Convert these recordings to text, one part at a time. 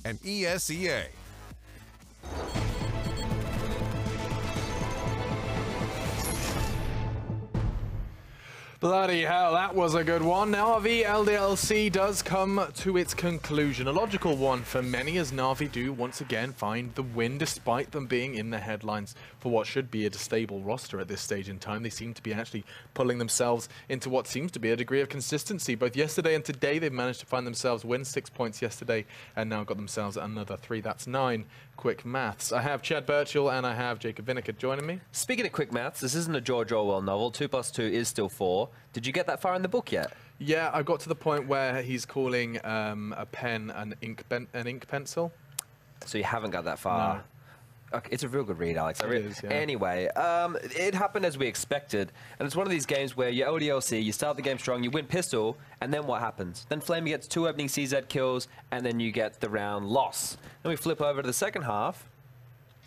and ESEA. Bloody hell, that was a good one. Na'Vi LDLC does come to its conclusion. A logical one for many, as Na'Vi do once again find the win, despite them being in the headlines for what should be a stable roster at this stage in time. They seem to be actually pulling themselves into what seems to be a degree of consistency. Both yesterday and today, they've managed to find themselves win 6 points yesterday and now got themselves another 3. That's 9. Quick maths. I have Chad Birchall and I have Jacob Vinegar joining me. Speaking of quick maths, this isn't a George Orwell novel. 2 + 2 is still 4. Did you get that far in the book yet? Yeah, I got to the point where he's calling a pen an ink pencil. So you haven't got that far? No. Okay, it's a real good read, Alex. It is, yeah. Anyway, it happened as we expected, and it's one of these games where you're LDLC, you start the game strong, you win pistol, and then what happens? Then Flamey gets 2 opening CZ kills, and then you get the round loss. Then we flip over to the second half.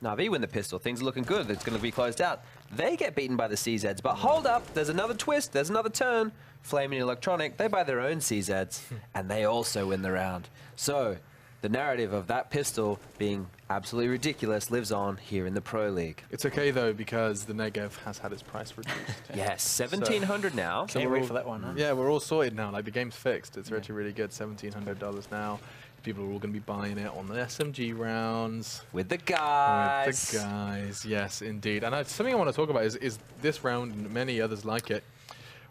Na'Vi win the pistol. Things are looking good. It's going to be closed out. They get beaten by the CZs, but hold up, there's another twist, there's another turn. Flaming Electronic, they buy their own CZs, and they also win the round. So, the narrative of that pistol being absolutely ridiculous lives on here in the Pro League. It's okay though, because the Negev has had its price reduced. Yes, 1,700 now. Can't wait for that one, huh? Yeah, we're all sorted now. Like, the game's fixed. It's actually really good. $1,700 now. People are all going to be buying it on the SMG rounds. With the guys. With the guys, yes, indeed. And something I want to talk about is this round and many others like it.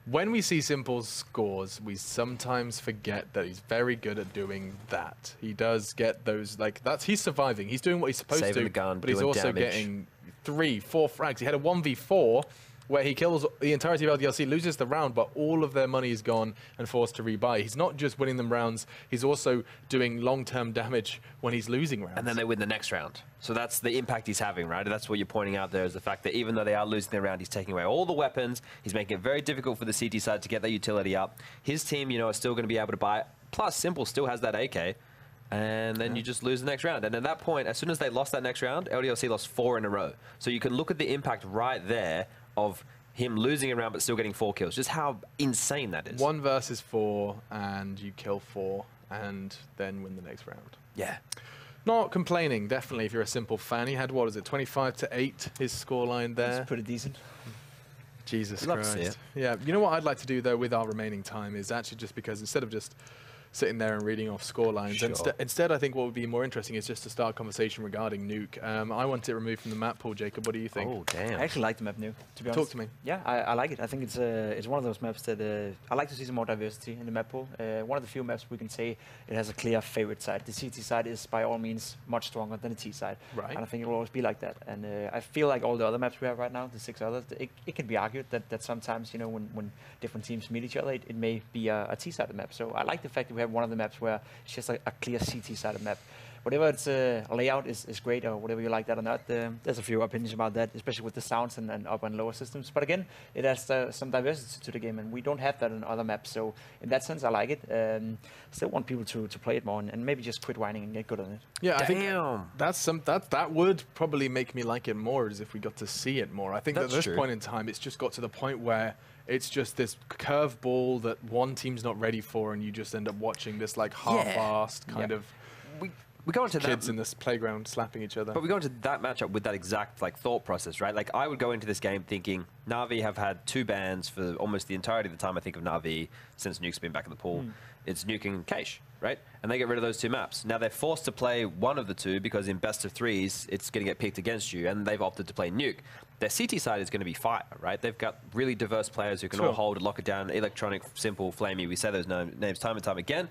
When we see Simple's scores, we sometimes forget that he's very good at doing that. He does get those, like, he's surviving. He's doing what he's supposed Saving to, the gun, but he's also damage. getting 3, 4 frags. He had a 1v4 where he kills the entirety of LDLC, loses the round, but all of their money is gone and forced to rebuy. He's not just winning them rounds, he's also doing long-term damage when he's losing rounds. And then they win the next round. So that's the impact he's having, right? That's what you're pointing out there, is the fact that even though they are losing their round, he's taking away all the weapons. He's making it very difficult for the CT side to get that utility up. His team, you know, are still going to be able to buy it. Plus, Simple still has that AK. And then you just lose the next round. And at that point, as soon as they lost that next round, LDLC lost 4 in a row. So you can look at the impact right there of him losing a round but still getting 4 kills. Just how insane that is. 1 versus 4, and you kill 4, and then win the next round. Yeah. Not complaining, definitely, if you're a Simple fan. He had, what is it, 25-8, his scoreline there. That's pretty decent. Jesus Love to see Christ. it. Yeah, you know what I'd like to do, though, with our remaining time is actually just because instead of just sitting there and reading off scorelines. Sure. Instead, I think what would be more interesting is just to start a conversation regarding Nuke. I want it removed from the map pool, Jacob. What do you think? Oh, damn. I actually like the map Nuke, to be honest. Talk to me. Yeah, I like it. I think it's one of those maps that I like to see some more diversity in the map pool. One of the few maps we can say it has a clear favorite side. The CT side is by all means much stronger than the T side. Right. And I think it will always be like that. And I feel like all the other maps we have right now, the 6 others, it can be argued that sometimes, you know, when different teams meet each other, it may be a T-sided map. So I like the fact that we have one of the maps where it's just like a clear CT-sided map. Whatever its layout is great, or whatever you like that or not, there's a few opinions about that, especially with the sounds and upper and lower systems. But again, it has some diversity to the game, and we don't have that on other maps. So in that sense, I like it. Still want people to play it more and maybe just quit whining and get good on it. Yeah, I Damn. think that would probably make me like it more, is if we got to see it more. I think That's at this true. point in time, it's just got to the point where it's just this curveball that one team's not ready for, and you just end up watching this like half-assed kind of We go into kids that, in this playground slapping each other. but we go into that matchup with that exact like thought process, right? Like I would go into this game thinking Na'Vi have had 2 bans for almost the entirety of the time I think of Na'Vi since Nuke's been back in the pool. It's Nuke and Cache, right? And they get rid of those 2 maps. Now they're forced to play one of the 2 because in best of 3s it's going to get picked against you, and they've opted to play Nuke. Their CT side is going to be fire, right? They've got really diverse players who can all hold, lock it down, Electronic, Simple, Flamey. We say those names time and time again.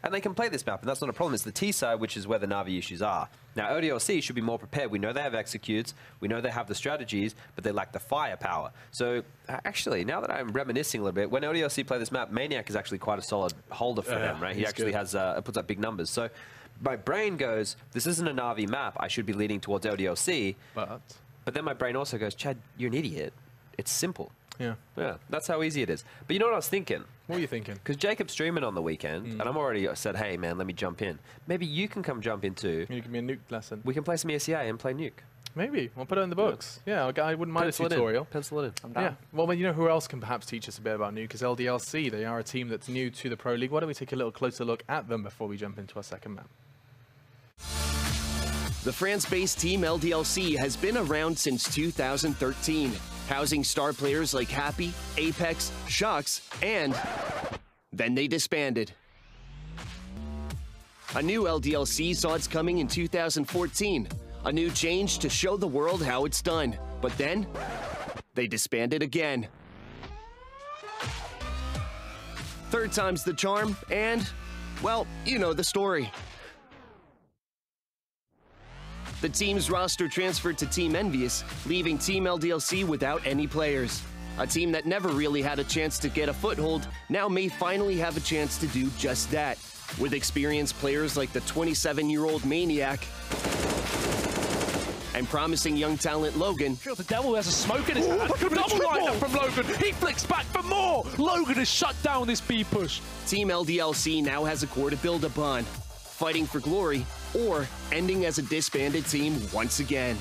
And they can play this map, and that's not a problem. It's the T side, which is where the Na'Vi issues are. Now, ODLC should be more prepared. We know they have executes, we know they have the strategies, but they lack the firepower. So, actually, now that I'm reminiscing a little bit, when ODLC play this map, Maniac is actually quite a solid holder for them, right? He actually has puts up big numbers. So, my brain goes, this isn't a Na'Vi map. I should be leaning towards ODLC. But then my brain also goes, Chad, you're an idiot. It's simple. Yeah. Yeah, that's how easy it is. But you know what I was thinking? What are you thinking? Because Jacob's streaming on the weekend, and I'm already said, hey, man, let me jump in. Maybe you can come jump in too. You give me a Nuke lesson. We can play some ESEA and play Nuke. Maybe. We'll put it in the books. Yeah, I wouldn't mind a tutorial. Pencil it in. I'm down. Yeah. Well, you know who else can perhaps teach us a bit about Nuke is LDLC. They are a team that's new to the Pro League. Why don't we take a little closer look at them before we jump into our second map? The France-based team LDLC has been around since 2013, housing star players like Happy, Apex, Shux, and then they disbanded. A new LDLC saw its coming in 2014, a new change to show the world how it's done. But then, they disbanded again. Third time's the charm, and, well, you know the story. The team's roster transferred to Team Envious, leaving Team LDLC without any players. A team that never really had a chance to get a foothold now may finally have a chance to do just that. With experienced players like the 27-year-old Maniac and promising young talent Logan. The Devil has a smoke in his hand. Double lineup from Logan. He flicks back for more. Logan has shut down this B push. Team LDLC now has a core to build upon, fighting for glory or ending as a disbanded team once again.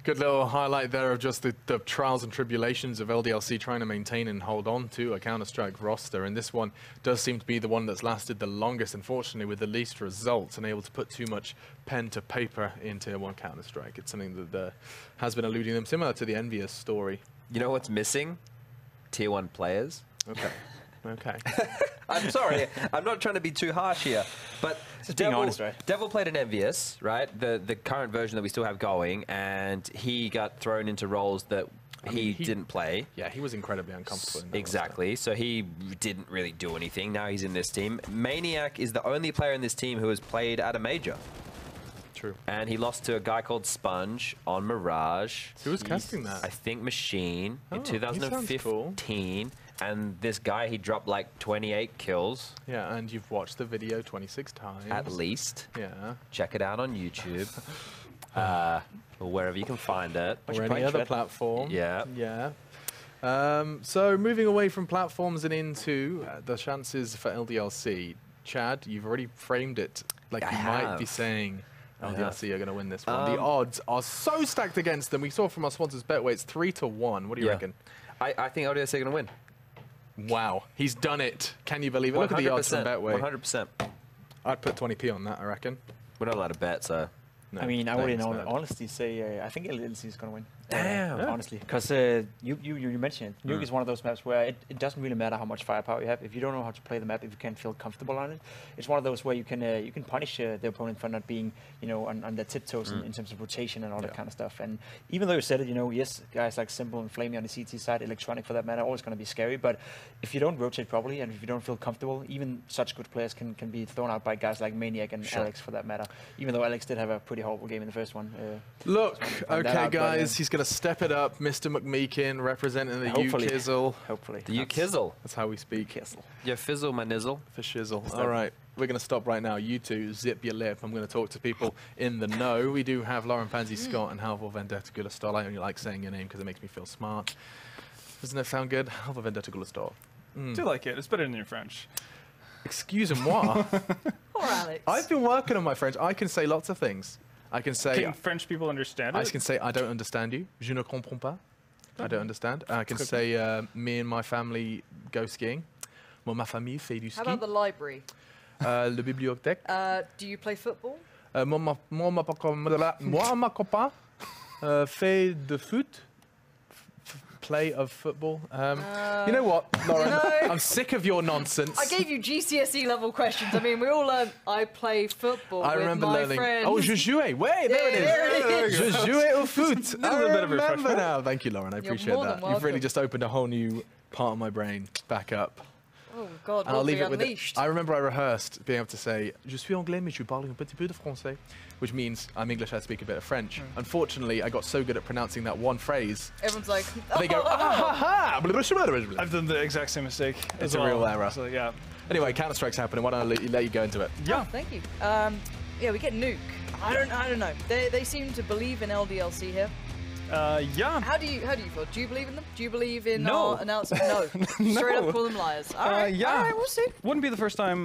Good little highlight there of just the trials and tribulations of LDLC trying to maintain and hold on to a Counter-Strike roster. And this one does seem to be the one that's lasted the longest, unfortunately, with the least results and able to put too much pen to paper in Tier 1 Counter-Strike. It's something that has been eluding them, similar to the Envious story. You know what's missing? Tier 1 players. Okay. Okay. I'm sorry, I'm not trying to be too harsh here, but Devil played an Envious, right? The current version that we still have going, and he got thrown into roles that he didn't play. Yeah, he was incredibly uncomfortable in that exactly, so he didn't really do anything. Now he's in this team. Maniac is the only player in this team who has played at a major. True. And he lost to a guy called Sponge on Mirage. Who was casting that? I think Machine in He sounds 2015. cool. And this guy, he dropped like 28 kills. Yeah, and you've watched the video 26 times. At least. Yeah. Check it out on YouTube. Or wherever you can find it. Or any other platform. Yeah. Yeah. So moving away from platforms and into the chances for LDLC. Chad, you've already framed it like you might be saying LDLC are going to win this one. The odds are so stacked against them. We saw from our sponsors Betway, it's 3-1. What do you reckon? I think LDLC are going to win. Wow, he's done it. Can you believe it? Look at the odds from Betway. 100%. I'd put 20p on that, I reckon. We're not allowed to bet, so... No, I mean, I would honestly say I think LDLC is going to win. Damn. Honestly, because you mentioned it. Nuke is one of those maps where it doesn't really matter how much firepower you have. If you don't know how to play the map, if you can't feel comfortable on it, it's one of those where you can punish the opponent for not being on their tiptoes in terms of rotation and all that kind of stuff. And even though you said it, yes, guys like Simple and Flamey on the CT side, Electronic for that matter, always going to be scary. But if you don't rotate properly and if you don't feel comfortable, even such good players can be thrown out by guys like Maniac and Alex for that matter. Even though Alex did have a pretty horrible game in the first one. Look, okay, guys, he's going to step it up. Mr. McMeekin representing the U-Kizzle. Hopefully. The U-Kizzle. That's how we speak. Kizzle. Yeah, fizzle, my nizzle. For shizzle. All right, we're going to stop right now. You two, zip your lip. I'm going to talk to people in the know. We do have Lauren Pansy Scott and Halvor Vendetta Gullestad. I only like saying your name because it makes me feel smart. Doesn't it sound good? Halvor Vendetta Gullestad. I do like it. It's better than your French. Excusez-moi. Poor Alex. I've been working on my French. I can say lots of things. I can say... Can French people understand it? I can say, I don't understand you. Je ne comprends pas. I don't understand. I can say, me and my family go skiing. Moi, ma famille fait du ski. How about the library? Le bibliothèque. Do you play football? Moi, ma copain fait de foot. Play of football. You know what, Lauren? I'm sick of your nonsense. I gave you GCSE level questions. I mean, we all learned I play football with my friends. Oh, je jouais. Wait, there it is. Je jouais au foot. I remember now. Thank you, Lauren. I appreciate that. You've really just opened a whole new part of my brain back up. Oh, God, and I'll leave it with unleashed. I remember I rehearsed being able to say, Je suis anglais, mais je parle un petit peu de français, which means I'm English, I speak a bit of French. Unfortunately, I got so good at pronouncing that one phrase. Everyone's like, they go, ah ha ha. I've done the exact same mistake. It's a real error. So, yeah. Anyway, Counter-Strike's happening. Why don't I let you go into it? Yeah. Oh, thank you. Yeah, we get Nuke. I don't know. They seem to believe in LDLC here. Yeah. How do you feel? Do you believe in them? Do you believe in No. our announcement? No. Straight up call them liars. All right. Yeah. All right, we'll see. Wouldn't be the first time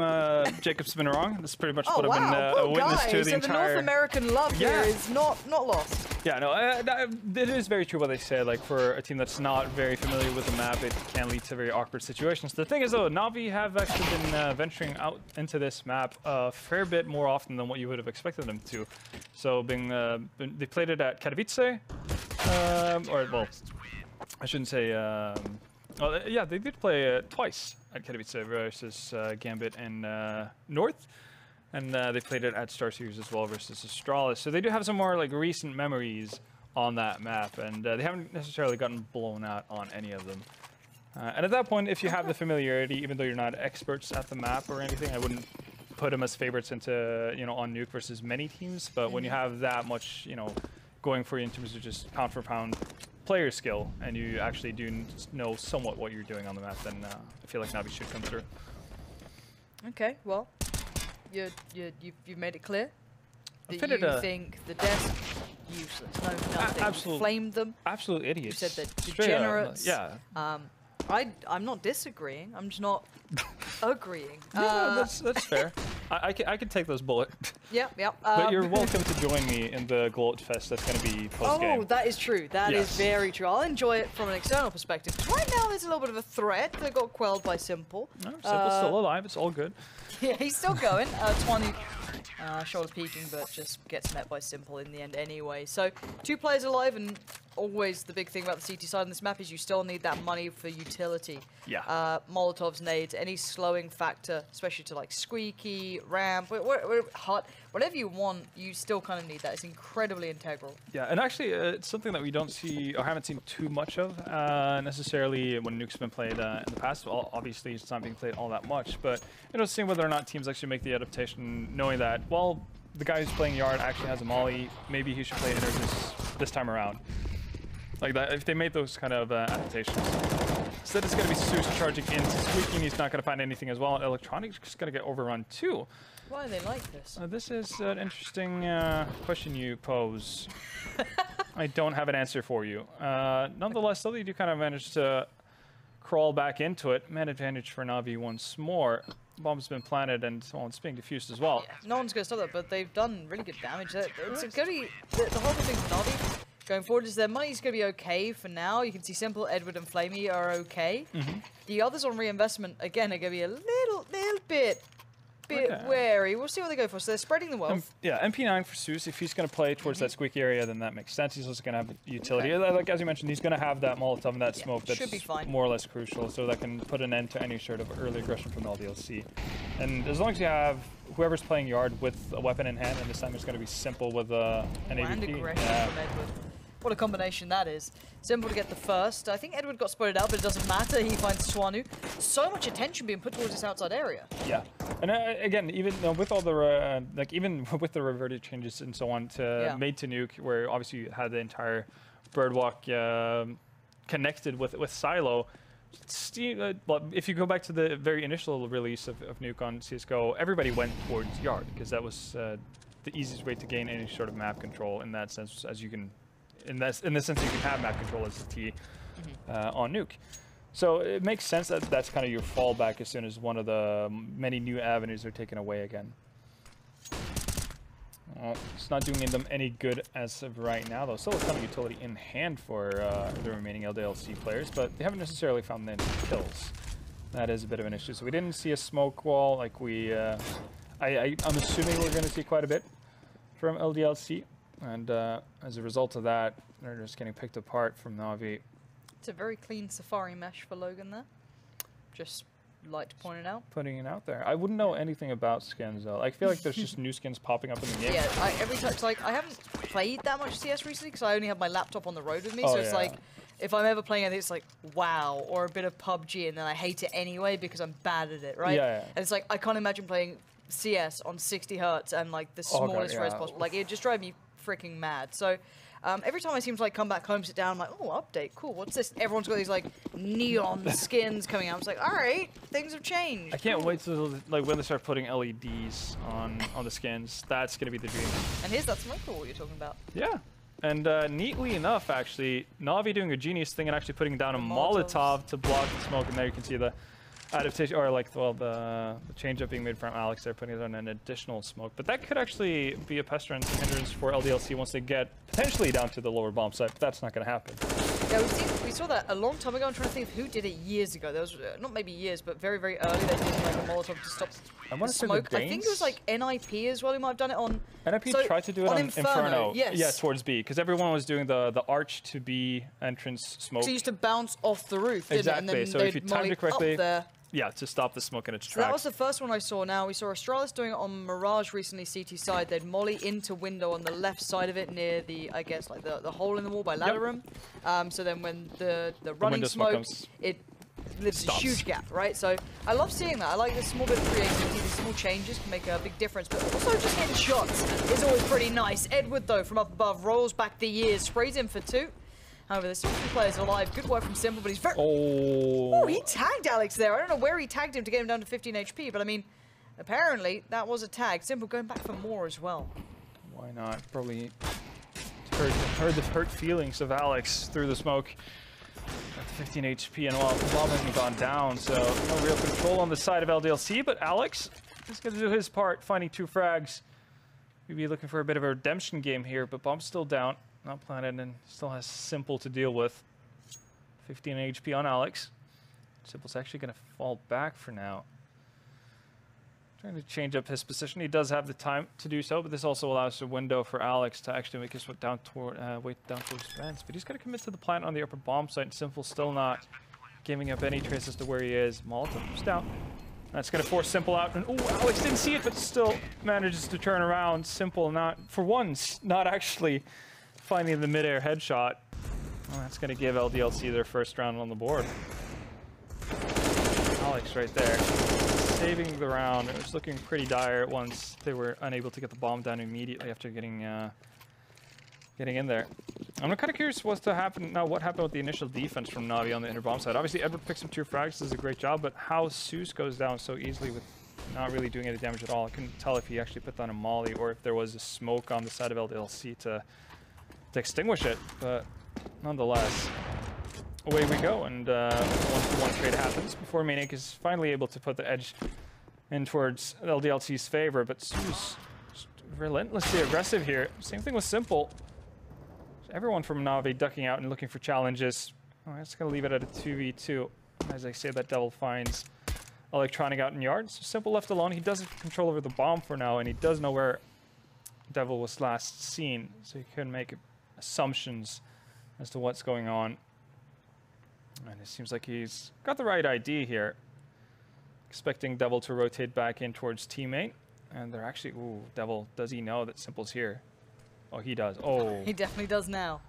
Jacob's been wrong. That's pretty much Oh, what I've been wow. a Poor witness guy. to the So entire... the North American love here Yeah. is not lost. Yeah, no, it is very true what they say. Like, for a team that's not very familiar with the map, it can lead to very awkward situations. The thing is, though, Na'Vi have actually been venturing out into this map a fair bit more often than what you would have expected them to. So, they played it at Katowice, or, well, I shouldn't say, well, yeah, they did play twice at Katowice versus Gambit and North. And they played it at Star Series as well versus Astralis. So they do have some more like recent memories on that map, and they haven't necessarily gotten blown out on any of them. And at that point, if you have the familiarity, even though you're not experts at the map or anything, I wouldn't put them as favorites into, you know, on Nuke versus many teams. But when you have that much, you know, going for you in terms of just pound for pound player skill, and you actually do know somewhat what you're doing on the map, then I feel like Na'Vi should come through. Okay, well, you've made it clear that fitted you think the desk useless. No, nothing. Absolute- You flamed them. Absolute You idiots. said that Straight up, degenerates. yeah. I'm not disagreeing. I'm just not agreeing. Yeah, that's fair. I can take those bullets. Yep. But you're welcome to join me in the Gloat Fest that's going to be post-game. Oh, that is true. That is Yes. very true. I'll enjoy it from an external perspective. Right now, there's a little bit of a threat that got quelled by Simple. No, Simple's still alive. It's all good. Yeah, he's still going. Twanu shoulder peeking, but just gets met by Simple in the end anyway. So 2 players alive, and always the big thing about the CT side on this map is you still need that money for utility. Yeah. Molotovs, nades, any slowing factor, especially to like squeaky, ramp, hot, whatever you want, you still kind of need that. It's incredibly integral. Yeah, and actually, it's something that we don't see or haven't seen too much of necessarily when Nuke's been played in the past. Well, obviously, it's not being played all that much, but you know, seeing whether or not teams actually make the adaptation, knowing that, well, the guy who's playing Yard actually has a molly, maybe he should play Inner this time around. Like that, if they made those kind of adaptations. Instead, it's going to be Zeus charging into Squeaking. He's not going to find anything as well. Electronics is going to get overrun too. Why are they like this? This is an interesting question you pose. I don't have an answer for you. Nonetheless, though, they do kind of manage to crawl back into it. Man advantage for Na'Vi once more. Bomb's been planted and well, it's being diffused as well. Yeah, no one's going to stop that, but they've done really good damage. It's going to be the whole thing for Na'Vi going forward is their money's going to be okay for now. You can see Simple, Edward, and Flamey are okay. The others on reinvestment again are going to be a little bit wary. We'll see what they go for. So they're spreading the wealth. Yeah, MP9 for Zeus. If he's going to play towards that squeaky area, then that makes sense. He's also going to have utility. Like as you mentioned, he's going to have that Molotov and that smoke that's should be fine. more or less crucial, so that can put an end to any sort of early aggression from LDLC. And as long as you have whoever's playing Yard with a weapon in hand, and this time it's going to be Simple with an And AVP. aggression from Edward. What a combination that is. Simple to get the first. I think Edward got spotted out, but it doesn't matter. He finds Twanu. So much attention being put towards this outside area. Yeah, and again, even with all the like, even with the reverted changes and so on to made to Nuke, where obviously you had the entire Birdwalk connected with Silo. But if you go back to the very initial release of Nuke on CS:GO, everybody went towards Yard because that was the easiest way to gain any sort of map control in that sense, as you can. In the sense that you can have map control as a T on Nuke. So it makes sense that that's kind of your fallback as soon as one of the many new avenues are taken away again. It's not doing them any good as of right now, though. Still a ton of utility in hand for the remaining LDLC players, but they haven't necessarily found any kills. That is a bit of an issue. So we didn't see a smoke wall like we... I'm assuming we're going to see quite a bit from LDLC. And as a result of that, they're just getting picked apart from Na'Vi. It's a very clean Safari mesh for Logan there. Just like to point it out. Putting it out there. I wouldn't know anything about skins, though. I feel like there's just new skins popping up in the game. Yeah, every time, like, I haven't played that much CS recently because I only have my laptop on the road with me. So it's like, if I'm ever playing anything, it's like, wow, or a bit of PUBG, and then I hate it anyway because I'm bad at it, right? Yeah. And it's like, I can't imagine playing CS on 60 hertz and like the smallest res possible. Like, it just drives me freaking mad. So every time I seem to like come back home, sit down, I'm like, oh, update, cool, what's this? Everyone's got these like neon skins coming out. I was like, all right, things have changed. I can't wait till like when they start putting LEDs on the skins. That's gonna be the dream. And here's that smoke wall you're talking about. Yeah. And neatly enough, actually, Na'Vi doing a genius thing and actually putting down a Molotov to block the smoke. And there you can see the adaptation, or like, well, the change up being made from Alex there, putting it on an additional smoke. But that could actually be a pestilence hindrance for LDLC once they get potentially down to the lower bomb site, but that's not going to happen. Yeah, we saw that a long time ago. I'm trying to think of who did it years ago. There was, not maybe years, but very, very early, they did like a Molotov to stop the smoke. I think it was like NIP as well, who might have done it on... NIP tried to do it on Inferno. Yes. Yeah, towards B, because everyone was doing the arch to B entrance smoke. So it used to bounce off the roof, didn't it? And exactly, then so if you timed it correctly... Yeah, to stop the smoke in its tracks. That was the first one I saw now. We saw Astralis doing it on Mirage recently, CT side. They'd molly into window on the left side of it near the, I guess, like the hole in the wall by ladder room. So then when the running smoke, it leaves a huge gap, right? So I love seeing that. I like this small bit of creativity. These small changes can make a big difference. But also just getting shots is always pretty nice. Edward, though, from up above, rolls back the years, sprays in for 2. However, there's still 3 players alive. Good work from Simple, but he's very... Oh, he tagged Alex there. I don't know where he tagged him to get him down to 15 HP, but I mean, apparently that was a tag. Simple going back for more as well. Why not? Probably heard the hurt feelings of Alex through the smoke at 15 HP, and well, the bomb hasn't gone down, so no real control on the side of LDLC, but Alex is going to do his part, finding 2 frags. Maybe looking for a bit of a redemption game here, but bomb's still down. Not planted, and still has Simple to deal with. 15 HP on Alex. Simple's actually going to fall back for now. Trying to change up his position. He does have the time to do so, but this also allows a window for Alex to actually make his way down towards fence. But he's going to commit to the plant on the upper bomb site, and Simple still not giving up any trace as to where he is. Molotov's down. That's going to force Simple out. And oh, Alex didn't see it, but still manages to turn around. Simple not, for once, not actually finding the mid-air headshot. Well, that's going to give LDLC their first round on the board. Alex right there, saving the round. It was looking pretty dire once they were unable to get the bomb down immediately after getting in there. I'm kind of curious what happened with the initial defense from Na'Vi on the inner bomb side. Obviously, Edward picks up 2 frags, does a great job, but how Zeus goes down so easily with not really doing any damage at all. I couldn't tell if he actually put down a molly or if there was a smoke on the side of LDLC to extinguish it, but nonetheless, away we go, and 1-for-1 trade happens before Maniac is finally able to put the edge in towards LDLC's favor, but Zeus relentlessly aggressive here. Same thing with Simple. Everyone from Na'Vi ducking out and looking for challenges. Oh, that's going to leave it at a 2v2. As I say, that Devil finds Electronic out in yards. So Simple left alone. He does have control over the bomb for now, and he does know where Devil was last seen, so he can make assumptions as to what's going on. And it seems like he's got the right idea here. Expecting Devil to rotate back in towards teammate. And they're actually... Ooh, Devil, does he know that Simple's here? Oh, he does. Oh. He definitely does now.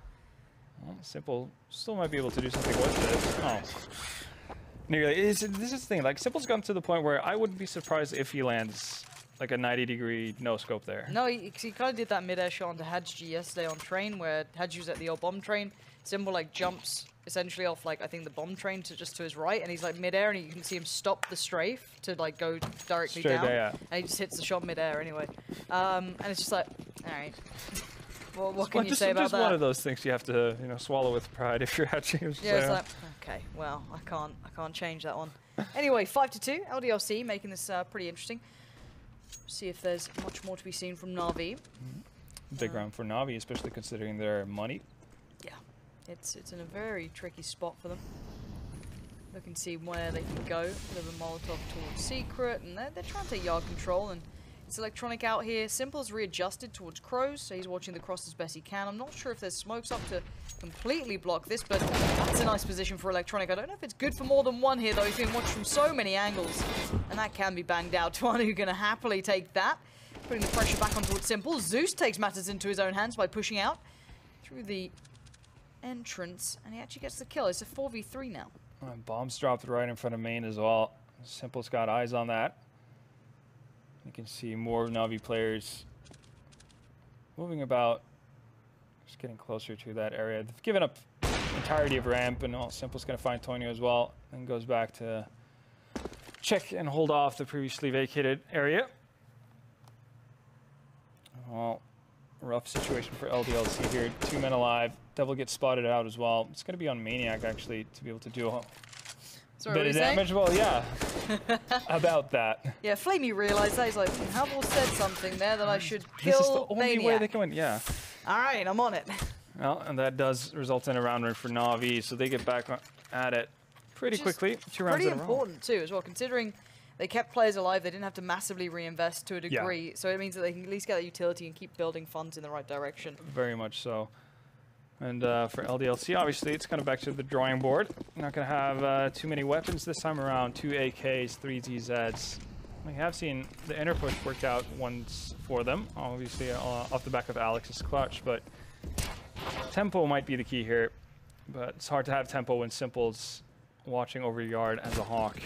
Well, Simple still might be able to do something with this. Oh. Nearly. This is the thing. Like, Simple's gotten to the point where I wouldn't be surprised if he lands like a 90-degree no-scope there. No, he kind of did that mid-air shot onto Hadji yesterday on train, where Hadji's at the old bomb train. Simple like jumps essentially off like I think the bomb train to just to his right, and he's like mid-air, and you can see him stop the strafe to like go directly down, yeah. and he just hits the shot mid-air anyway. And it's just like, all right. Well, what can you say about that? Just one of those things you have to, swallow with pride if you're Hadji. Yeah, it's like, okay, well, I can't change that one. Anyway, 5-2, LDLC making this pretty interesting. See if there's much more to be seen from Na'Vi. Big round for Na'Vi, especially considering their money. Yeah, it's in a very tricky spot for them. Look and see where they can go. Bit of a Molotov towards Secret, and they're trying to take yard control, and it's Electronic out here. Simple's readjusted towards Crows, so he's watching the cross as best he can. I'm not sure if there's smokes up to completely block this, but that's a nice position for Electronic. I don't know if it's good for more than one here, though. He's being watched from so many angles, and that can be banged out. Tuanu going to happily take that, putting the pressure back on towards Simple. Zeus takes matters into his own hands by pushing out through the entrance, and he actually gets the kill. It's a 4v3 now. Bombs dropped right in front of main as well. Simple's got eyes on that. You can see more Na'Vi players moving about, just getting closer to that area. They've given up entirety of ramp, and Simple's going to find Tonio as well, and goes back to check and hold off the previously vacated area. Well, rough situation for LDLC here. 2 men alive. Devil gets spotted out as well. It's going to be on Maniac, actually, to be able to do a bit of damage. Well, yeah, about that. Yeah, Flamey realized that. He's like, Havel said something there that I should kill This is the only Maniac. way they can win, yeah. All right, I'm on it. Well, and that does result in a round win for Na'Vi, so they get back at it pretty quickly. 2 rounds in a row. Pretty important, too, as well, considering they kept players alive. They didn't have to massively reinvest to a degree, so it means that they can at least get that utility and keep building funds in the right direction. Very much so. And for LDLC, obviously, it's kind of back to the drawing board. Not going to have too many weapons this time around. 2 AKs, 3 ZZs. We have seen the inner push work out once for them, obviously off the back of Alex's clutch, but tempo might be the key here. But it's hard to have tempo when Simple's watching over yard as a Hawk.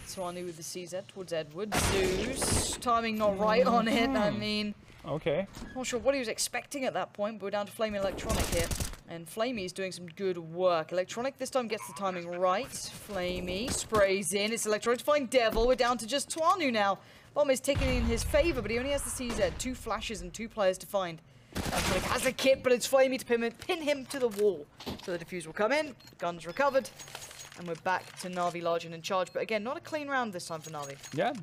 Swanee with the CZ towards Edward. Zeus, timing not right on it. I mean, okay. Not sure what he was expecting at that point, but we're down to Flamey Electronic here. And Flamey is doing some good work. Electronic this time gets the timing right. Flamey sprays in. It's Electronic to find Devil. We're down to just Twanu now. Bomb is ticking in his favor, but he only has the CZ. 2 flashes and 2 players to find. Electronic has a kit, but it's Flamey to pin him to the wall. So the defuse will come in. Guns recovered. And we're back to Na'Vi large and in charge. But again, not a clean round this time for Na'Vi. Yeah,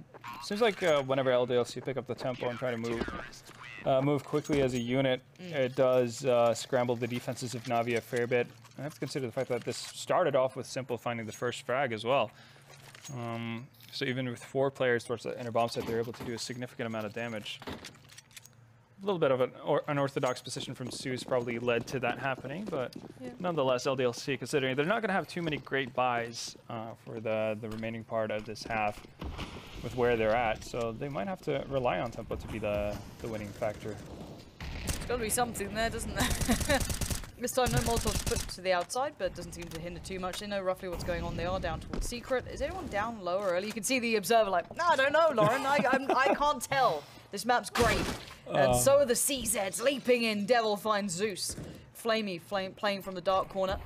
seems like whenever LDLC pick up the tempo and try to move quickly as a unit, it does scramble the defenses of Na'Vi a fair bit. I have to consider the fact that this started off with Simple finding the first frag as well. So even with 4 players towards the inner bomb site, they're able to do a significant amount of damage. A little bit of an unorthodox position from Zeus probably led to that happening, but nonetheless, LDLC, considering they're not going to have too many great buys for the remaining part of this half with where they're at, so they might have to rely on tempo to be the winning factor. There's got to be something there, doesn't there? This time, no Molotovs put to the outside, but it doesn't seem to hinder too much. They know roughly what's going on. They are down towards Secret. Is anyone down low or early? You can see the observer like, no, I don't know, Lauren. I can't tell. This map's great. And so are the CZs leaping in. Devil finds Zeus. Flamey playing from the dark corner.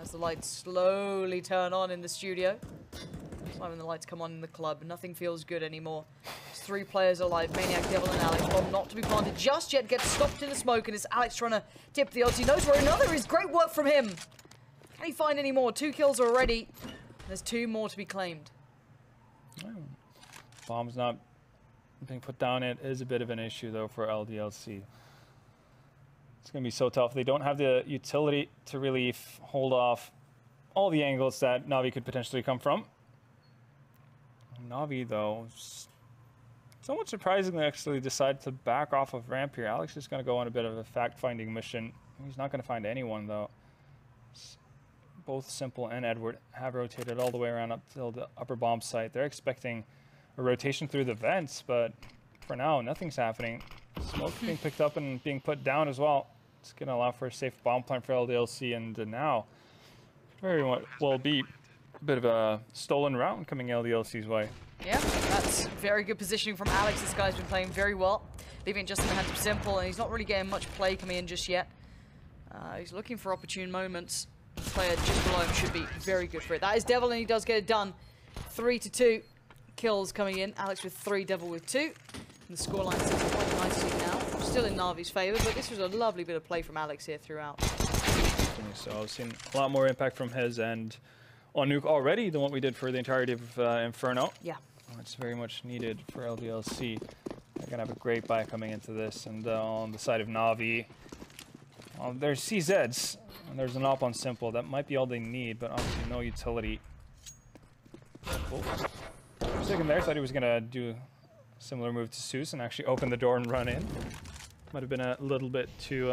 As the lights slowly turn on in the studio. It's like when the lights come on in the club. Nothing feels good anymore. There's 3 players alive. Maniac, Devil, and Alex. Bomb not to be planted just yet. Gets stopped in the smoke, and it's Alex trying to tip the odds. He knows where another is. Great work from him. Can he find any more? 2 kills already. There's 2 more to be claimed. Bomb's not being put down. It is a bit of an issue, though, for LDLC. It's going to be so tough. They don't have the utility to really hold off all the angles that Na'Vi could potentially come from. Na'Vi, though, somewhat surprisingly, actually decided to back off of ramp here. Alex is going to go on a bit of a fact-finding mission. He's not going to find anyone, though. Both Simple and Edward have rotated all the way around up till the upper bomb site. They're expecting a rotation through the vents, but for now, nothing's happening. Smoke being picked up and being put down as well. It's going to allow for a safe bomb plant for LDLC, and now very well be a bit of a stolen round coming LDLC's way. Yeah, that's very good positioning from Alex. This guy's been playing very well, leaving it just in the hands of Simple, and he's not really getting much play coming in just yet. He's looking for opportune moments. The player just below him should be very good for it. That is Devil, and he does get it done. 3-2 kills coming in. Alex with 3, Devil with 2. And the scoreline sits quite nicely now. Still in Na'Vi's favor, but this was a lovely bit of play from Alex here throughout. So I've seen a lot more impact from his end on Nuke already than what we did for the entirety of Inferno. Yeah. It's very much needed for LDLC. They're going to have a great buy coming into this. And on the side of Na'Vi, there's CZs. And there's an op on Simple. That might be all they need, but obviously no utility. For a second there, I thought he was going to do a similar move to Zeus and actually open the door and run in. Might have been a little bit too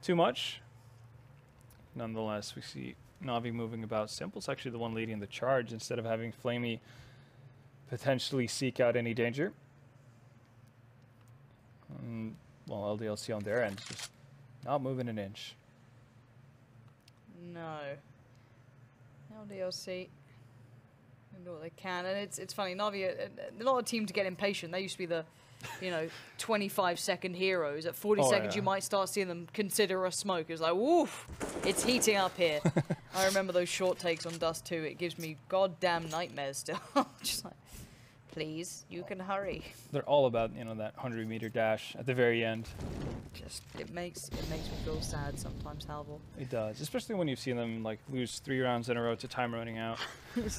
much. Nonetheless, we see Na'Vi moving about. Simple's actually the one leading the charge instead of having Flamey potentially seek out any danger. Well, LDLC on their end just not moving an inch. No. LDLC do what they can, and it's funny. Na'Vi, they're not a team to get impatient. They used to be the, 25-second heroes. At 40 seconds, you might start seeing them consider a smoke. It's like, woof, it's heating up here. I remember those short takes on Dust 2. It gives me goddamn nightmares still. Just like, please. You can hurry. They're all about, you know, that 100-meter dash at the very end. Just it makes me feel sad sometimes, Halvor. It does, especially when you've seen them like lose 3 rounds in a row to time running out. It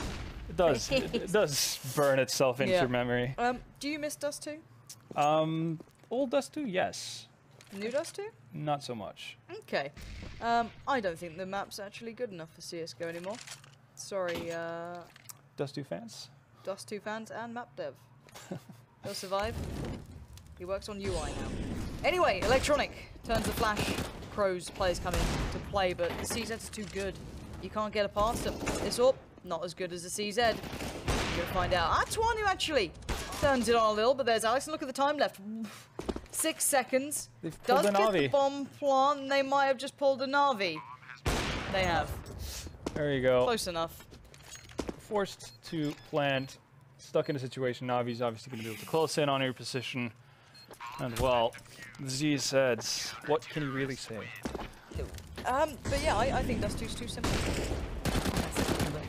does. It does burn itself into your memory. Do you miss Dust 2? Old Dust 2, yes. New Dust 2? Not so much. Okay. I don't think the map's actually good enough for CSGO anymore. Sorry, Dust 2 fans? Dust 2 fans and map dev. He'll survive. He works on UI now. Anyway, Electronic turns the Flash Pros players come in to play, but the CZ's too good. You can't get it past them. This AWP, not as good as the CZ. You're gonna find out. Tuanu actually turns it on a little, but there's Alex, and look at the time left. 6 seconds. They've pulled Does a get Na'Vi. the bomb plant, and they might have just pulled a Na'Vi. They have. There you go. Close enough. Forced to plant. Stuck in a situation. Navi's obviously going to be able to close in on your position. And well, Z says, what can you really say? But yeah, I think Dust 2's too simple.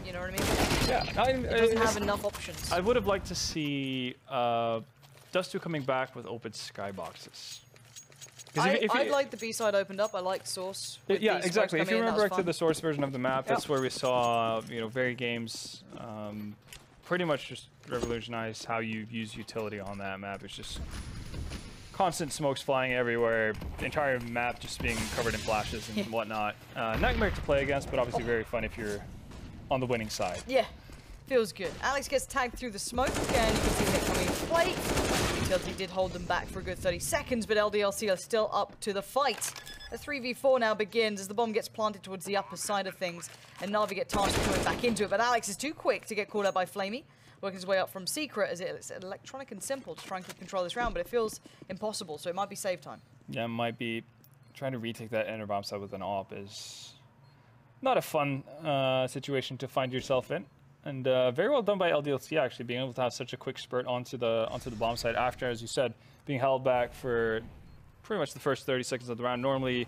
You know what I mean? Yeah, It doesn't have enough options. I would have liked to see Dust 2 coming back with open skyboxes. I'd like the B-side opened up. I like Source. Yeah, exactly. If you remember back to the Source version of the map, that's where we saw, you know, very games pretty much just revolutionize how you use utility on that map. It's just constant smokes flying everywhere, the entire map just being covered in flashes and whatnot. Nightmare to play against, but obviously very fun if you're on the winning side. Yeah, feels good. Alex gets tagged through the smoke, and you can see him coming into play. Utility did hold them back for a good 30 seconds, but LDLC are still up to the fight. The 3v4 now begins as the bomb gets planted towards the upper side of things, and Na'Vi get tasked with coming back into it, but Alex is too quick to get called out by Flamey, working his way up from Secret, as it's Electronic and simple to try and control this round, but it feels impossible, so it might be save time. Yeah, it might be. Trying to retake that inner bomb side with an AWP is not a fun situation to find yourself in. And very well done by LDLC, actually, being able to have such a quick spurt onto the bomb side after, as you said, being held back for pretty much the first 30 seconds of the round. Normally,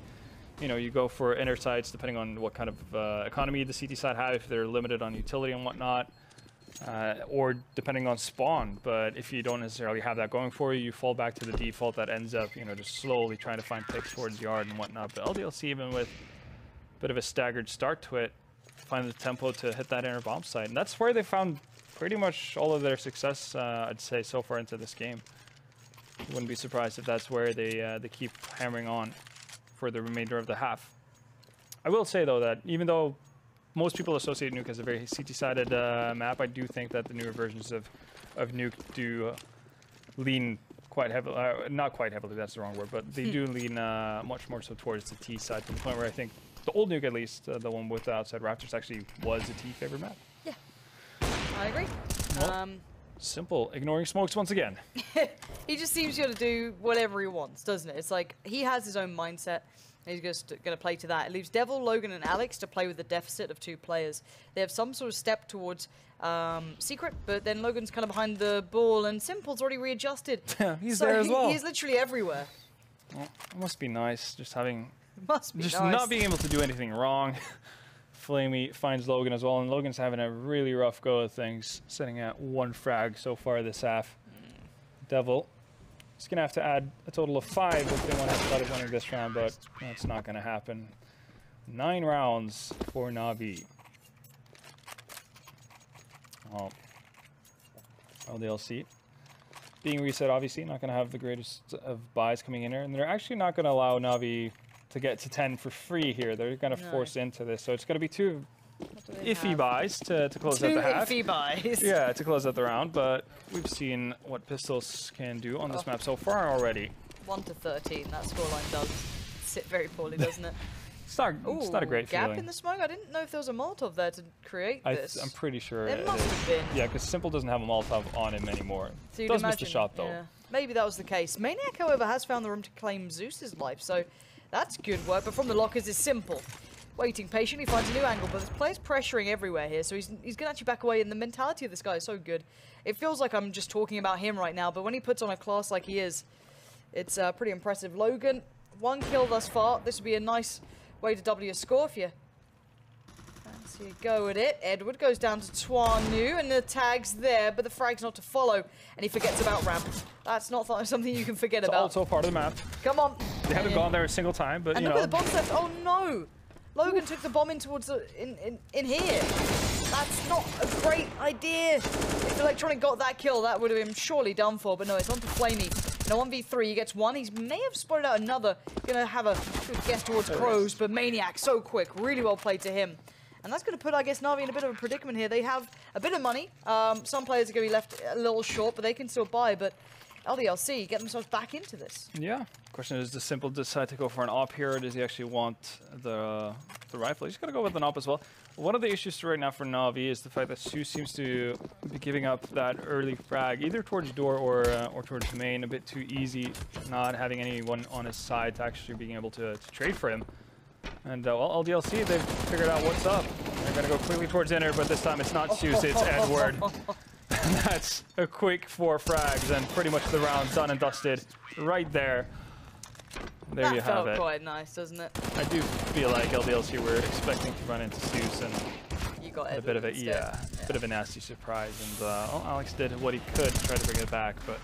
you know, you go for inner sides depending on what kind of economy the CT side have, if they're limited on utility and whatnot, or depending on spawn. But if you don't necessarily have that going for you, you fall back to the default that ends up, you know, just slowly trying to find picks towards yard and whatnot. But LDLC, even with a bit of a staggered start to it, find the tempo to hit that inner bomb site. And that's where they found pretty much all of their success, I'd say, so far into this game. Wouldn't be surprised if that's where they keep hammering on for the remainder of the half. I will say, though, that even though most people associate Nuke as a very CT-sided map, I do think that the newer versions of Nuke do lean quite heavily, not quite heavily, that's the wrong word, but they do lean much more so towards the T side, to the point where I think the old Nuke, at least, the one with the outside Raptors, actually was a T favorite map. Yeah, I agree. Well, simple, ignoring smokes once again. He just seems to do whatever he wants, doesn't it? It's like he has his own mindset. He's just going to play to that. It leaves Devil, Logan, and Alex to play with the deficit of 2 players. They have some sort of step towards Secret, but then Logan's kind of behind the ball, and Simple's already readjusted. Yeah, he's there as well. He's literally everywhere. Well, it must be nice, just having... Must be just nice. not being able to do anything wrong. Flamey finds Logan as well, and Logan's having a really rough go of things, sitting at 1 frag so far this half. Devil is going to have to add a total of 5 if they want to start winning this round, but that's not going to happen. 9 rounds for Na'Vi. Oh, LDLC. Being reset, obviously, not going to have the greatest of buys coming in here, and they're actually not going to allow Na'Vi to get to 10 for free here. They're going to force into this, so it's going to be 2 iffy buys to close out the half. 2 iffy buys. Yeah, to close out the round, but we've seen what Pistols can do on this map so far already. 1 to 13, that scoreline does sit very poorly, doesn't it? It's not a great gap feeling. In the smoke? I didn't know if there was a Molotov there to create this. I'm pretty sure There it must is. have been. Yeah, because Simple doesn't have a Molotov on him anymore. So you'd Does miss imagine, the shot, though. Yeah. Maybe that was the case. Maniac, however, has found the room to claim Zeus's life, so that's good work. But from the lockers is Simple. Waiting patiently, finds a new angle, but there's players pressuring everywhere here, so he's going to actually back away, and the mentality of this guy is so good. It feels like I'm just talking about him right now, but when he puts on a class like he is, it's pretty impressive. Logan, 1 kill thus far. This would be a nice way to double your score if you fancy You go with it. Edward goes down to Twanu, and the tag's there, but the frag's not to follow, and he forgets about ramp. That's not something you can forget about. It's also part of the map. Come on. They haven't gone there a single time, but and you look know. at the bomb's left. Oh no! Logan took the bomb in towards the, in here. That's not a great idea. If Electronic got that kill, that would have been surely done for, but no, it's on to Flamey. In a 1v3, he gets one. He may have spotted out another. Gonna have a good guess towards Crows, but Maniac so quick. Really well played to him. And that's going to put, I guess, Na'Vi in a bit of a predicament here. They have a bit of money. Some players are going to be left a little short, but they can still buy. But LDLC get themselves back into this. Yeah. Question is, does Simple decide to go for an op here, or does he actually want the rifle? He's going to go with an op as well. One of the issues right now for Na'Vi is the fact that Su seems to be giving up that early frag, either towards door or towards main, a bit too easy, not having anyone on his side to actually being able to trade for him. And well, LDLC, they've figured out what's up. They're going to go quickly towards inner, but this time it's not Suze, it's Edward. And that's a quick 4 frags, and pretty much the round done and dusted right there. There you have it. That felt quite nice, doesn't it? I do feel like LDLC were expecting to run into Suze, and you got a bit of a bit of a nasty surprise. And well, Alex did what he could to try to bring it back, but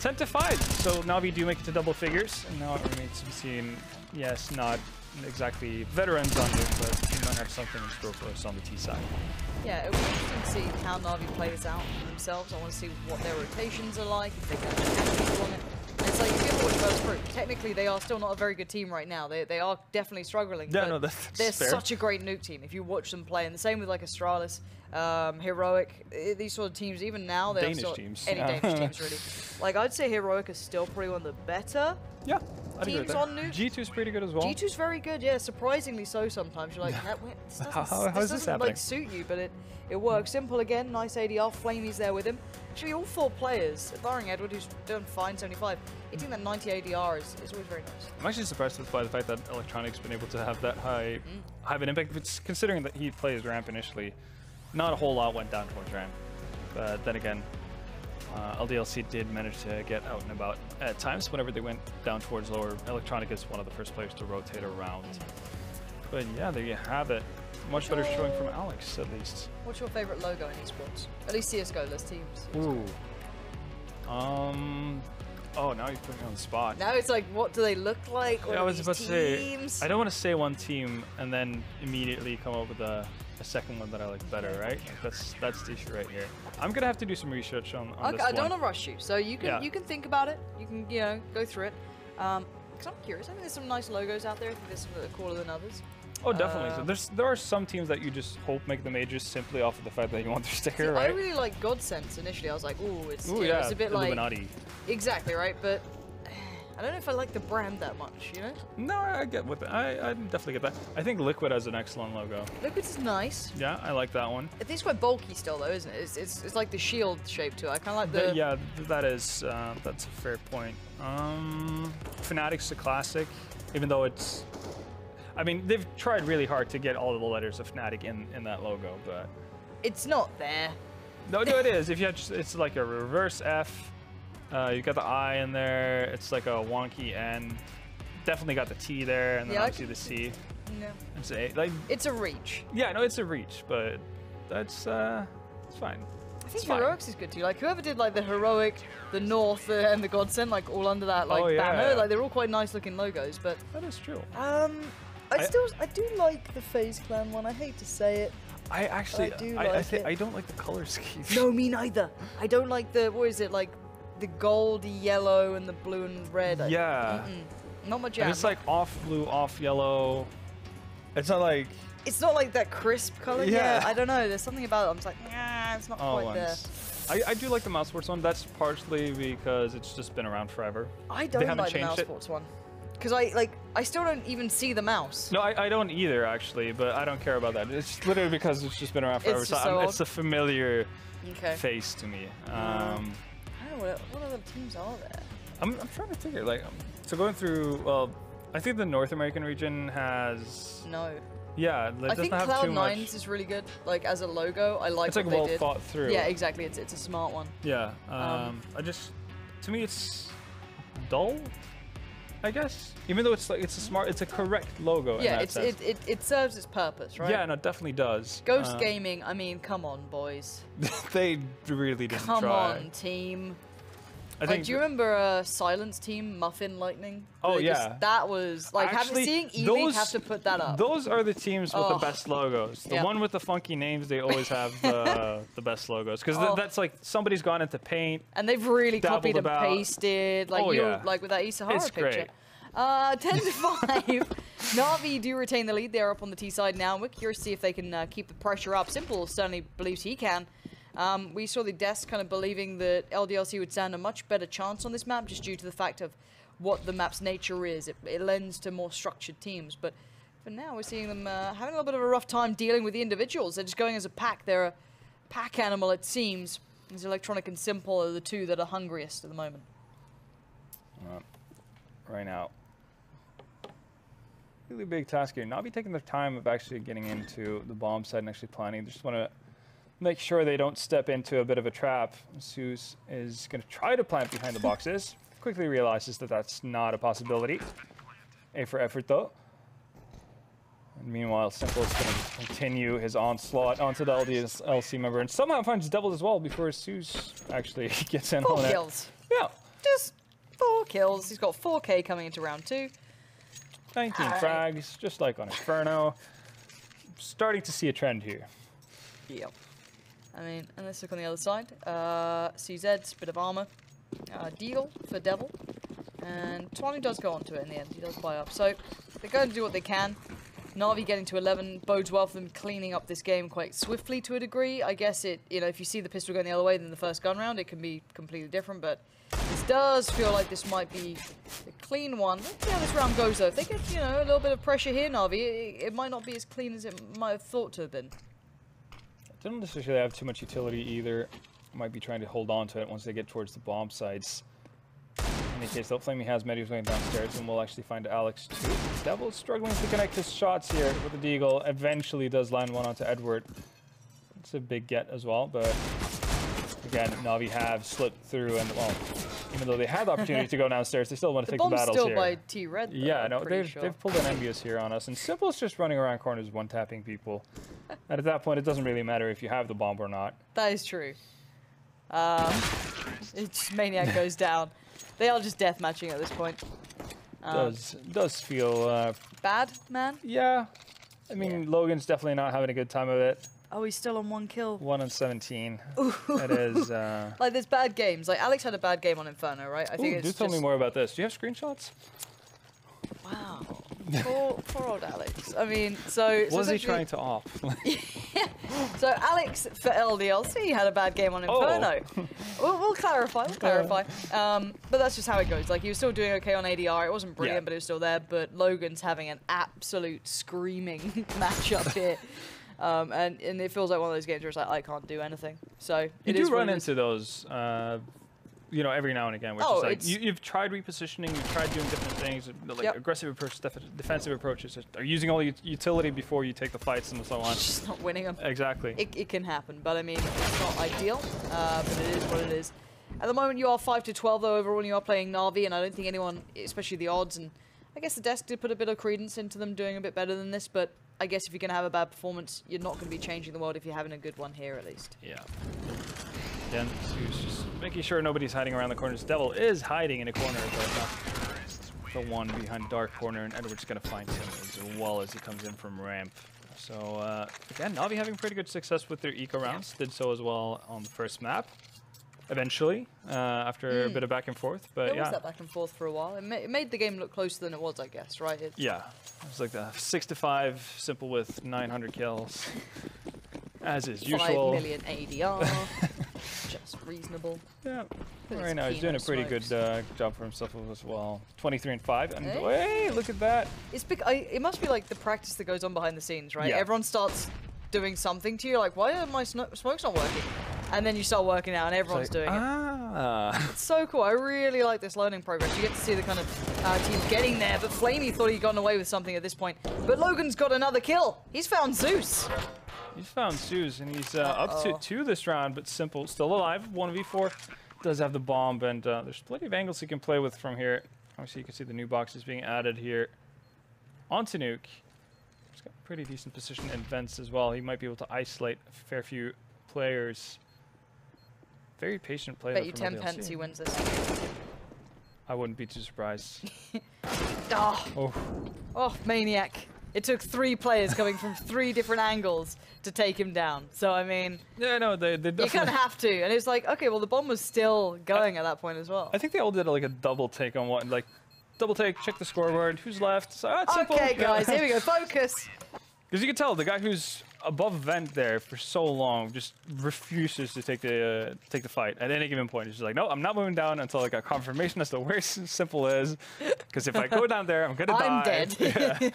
10-5. So Na'Vi do make it to double figures, and now it remains to be seen. Yes, not exactly veterans on Nuke, but you might have something in store for us on the T side. Yeah, it will be interesting to see how Na'Vi play this out for themselves. I want to see what their rotations are like, if they can attack people on it. And it's like, if you ever watch First Fruit, technically they are still not a very good team right now. They are definitely struggling. Yeah, but no, that's they're fair. such a great Nuke team if you watch them play. And the same with like Astralis, Heroic, these sort of teams, even now, they're Danish still, teams. any Yeah. Danish teams really. Like, I'd say Heroic is still probably one of the better Yeah, I'd agree with teams that. on Nuke. G2's pretty good as well. G2's very good, yeah, surprisingly so sometimes. You're like, this doesn't, How is this this doesn't happening? like, suit you, but it works. Simple again, nice ADR, Flamey's there with him. Actually, all 4 players, barring Edward, who's done fine, 75, hitting that 90 ADR is always very nice. I'm actually surprised by the fact that Electronic's been able to have that high of an impact, but considering that he plays ramp initially, not a whole lot went down towards ramp. But then again, LDLC did manage to get out and about at times whenever they went down towards lower. Electronic is one of the first players to rotate around. But yeah, there you have it. Much better showing from Alex, at least. What's your favorite logo in esports? At least CSGO, less teams. Ooh. Oh, now you're putting me on the spot. Now it's like, what do they look like? What Yeah, I are was these about to say, teams? I don't want to say one team and then immediately come up with a second one that I like better, right? Like that's the issue right here. I'm gonna have to do some research on Okay, this I don't one. want to rush you, so you can Yeah. you can think about it. You can go through it. Because I'm curious. I think there's some nice logos out there. I think there's some that are cooler than others. Oh, definitely. So there are some teams that you just hope make the majors simply off of the fact that you want their sticker, I right? really like Godsense initially. I was like, ooh, it's, Ooh, you know, yeah, it's a bit Illuminati. like exactly right, but I don't know if I like the brand that much. You know, No, I get what I definitely get that. I think Liquid has an excellent logo. Liquid is nice. Yeah, I like that one. I think it's quite bulky still, though, isn't it? It's like the shield shape to it. I kind of like the Yeah, that's a fair point. Fnatic's a classic, even though it's. I mean, they've tried really hard to get all of the letters of Fnatic in that logo, but It's not there. no, it is. If you have, it's like a reverse F. You got the I in there. It's like a wonky N. Definitely got the T there, and then Yeah, I obviously the C. No. It's a like. It's a reach. Yeah, no, it's a reach, but that's it's fine. I think It's fine. Heroics is good too. Like whoever did like the Heroic, the North, and the Godsend, like all under that like Oh, yeah. banner, like they're all quite nice looking logos. But That is true. I do like the FaZe Clan one. I hate to say it. I actually, I do like it. I don't like the color scheme. No, me neither. I don't like the what is it like the goldy yellow and the blue and red. Yeah. Not my And jam. it's like off blue, off yellow. It's not like. It's not like that crisp color. Yeah. I don't know. There's something about it. I'm just like, nah, it's not Oh, quite there. I do like the mouse sports one. That's partially because it's just been around forever. I They don't haven't like the changed mouse it. sports one. Because I still don't even see the mouse. No, I don't either, actually, but I don't care about that. It's literally because it's just been around forever. It's just so it's a familiar Okay. face to me. I don't know what other teams are there. I'm trying to figure, like, so going through, well, I think the North American region has, No. yeah, it I doesn't think have too much. Cloud9's is really good. Like as a logo, I like It's what like they well did. thought through. Yeah, exactly. It's a smart one. Yeah, to me it's dull, I guess. Even though it's like it's a correct logo. Yeah, in that sense. it serves its purpose, right? Yeah, no, it definitely does. Ghost Gaming, I mean, come on, boys. They really didn't Come try. on, team. I Like, think. do you remember Silence Team, Muffin Lightning? Oh, They yeah. That was, like, Actually, seeing Evic those- have to put that up. Those are the teams with the Oh. best logos. The Yeah. one with the funky names, they always have the best logos. Because Oh. that's like somebody's gone into Paint. And they've really dabbled copied and about. pasted, like Oh, yeah. like with that Isahara It's picture. great. 10-5. Na'Vi do retain the lead. They're up on the T side now. We're curious to see if they can keep the pressure up. Simple certainly believes he can. We saw the desk kind of believing that LDLC would stand a much better chance on this map just due to the fact of what the map's nature is. It lends to more structured teams, but for now we're seeing them having a little bit of a rough time dealing with the individuals. They're just going as a pack. They're a pack animal, it seems. As Electronic and Simple are the two that are hungriest at the moment. Right now. Really big task here. Na'Vi taking their time of actually getting into the bomb side and actually planning. They just want to make sure they don't step into a bit of a trap. Zeus is going to try to plant behind the boxes. Quickly realizes that that's not a possibility. A for effort though. And meanwhile, Simple is going to continue his onslaught onto the LDLC member and somehow finds double as well before Zeus actually gets in 4 on it. kills. Yeah. Just 4 kills. He's got 4K coming into round 2. 19 frags, just like on Inferno. Starting to see a trend here. Yep. I mean, and let's look on the other side. CZ's bit of armor. Deal for Devil. And Twani does go onto it in the end. He does buy up. So they're going to do what they can. Na'Vi getting to 11 bodes well for them cleaning up this game quite swiftly to a degree. I guess it, if you see the pistol going the other way than the first gun round, it can be completely different. But this does feel like this might be a clean one. Let's see how this round goes though. If they get, a little bit of pressure here, Na'Vi, it might not be as clean as it might have thought to have been. Don't necessarily have too much utility either. Might be trying to hold on to it once they get towards the bomb sites. In any case, though, Flamey has Medius going downstairs, and we'll actually find Alex too. Devil's struggling to connect his shots here with the Deagle. Eventually does land one onto Edward. It's a big get as well, but again, Na'Vi have slipped through, and well, even though they had the opportunity to go downstairs, they still want to take the bomb's battles still here. by T-Red, though, Yeah, no, pretty sure. they've pulled an Envious here on us, and Simple's just running around corners one-tapping people. And at that point, it doesn't really matter if you have the bomb or not. That is true. Maniac goes down. They are just deathmatching at this point. Does feel Bad, man? yeah. I mean, Logan's definitely not having a good time of it. Oh, he's still on 1 kill. 1 on 17. That is. Like, there's bad games. Like, Alex had a bad game on Inferno, right? I think Ooh, it's do tell me more about this. Do you have screenshots? Wow. Poor old Alex. I mean, so... What was he essentially- trying to off? So Alex for LDLC had a bad game on Inferno. We'll clarify. But that's just how it goes. Like, he was still doing okay on ADR. It wasn't brilliant, Yeah. but it was still there. But Logan's having an absolute screaming matchup here. And it feels like one of those games where it's like, I can't do anything. So You it do is what run it is. into those, every now and again. Where Oh, it's like, you've tried repositioning, you've tried doing different things, like Yep. aggressive approaches, defensive approaches, or using all your utility before you take the fights and so on. Just not winning them. Exactly. It can happen, but I mean, it's not ideal, but it is what it is. At the moment, you are 5-12 though overall, and you are playing Na'Vi, and I don't think anyone, especially the odds, and I guess the desk did put a bit of credence into them doing a bit better than this, but I guess if you're going to have a bad performance, you're not going to be changing the world if you're having a good one here at least. Yeah. Again, Zeus just making sure nobody's hiding around the corners. Devil is hiding in a corner, but the one behind the dark corner, and Edward's going to find him as well as he comes in from ramp. So, again, Na'Vi having pretty good success with their eco rounds. Did so as well on the first map. Eventually, after a bit of back and forth, but There yeah. was that back and forth for a while. It made the game look closer than it was, I guess, right? Yeah, it was like the 6-5, Simple with 900 kills, as is 5 usual. million ADR, just reasonable. Yeah, Look at right his now he's doing a Kino pretty smokes. good job for himself as well. 23-5, and Hey. hey, look at that. It must be like the practice that goes on behind the scenes, right? Yeah. Everyone starts doing something to you, like, why are my smokes not working? And then you start working out, and everyone's doing it. Ah. It's so cool. I really like this learning progress. You get to see the kind of team getting there, but Flamey thought he'd gotten away with something at this point. But Logan's got another kill. He's found Zeus. He's found Zeus, and he's up to 2 this round, but Simple still alive. 1v4 does have the bomb, and there's plenty of angles he can play with from here. Obviously, you can see the new boxes being added here onto Nuke. He's got pretty decent position in vents as well. He might be able to isolate a fair few players. Very patient player. Bet you 10 pence he wins this. I wouldn't be too surprised. Oh, Maniac. It took 3 players coming from 3 different angles to take him down. So, I mean... Yeah, no, they definitely... You kind of have to. And it's like, okay, well, the bomb was still going at that point as well. I think they all did like a double take on one. Like, double take, check the scoreboard, who's left. So, it's simple. Okay, guys, here we go. Focus. Because you can tell the guy who's above vent there for so long just refuses to take the fight at any given point. He's just like, no, I'm not moving down until I got confirmation as to where Simple is. Because if I go down there, I'm gonna die. I'm dead. Yeah.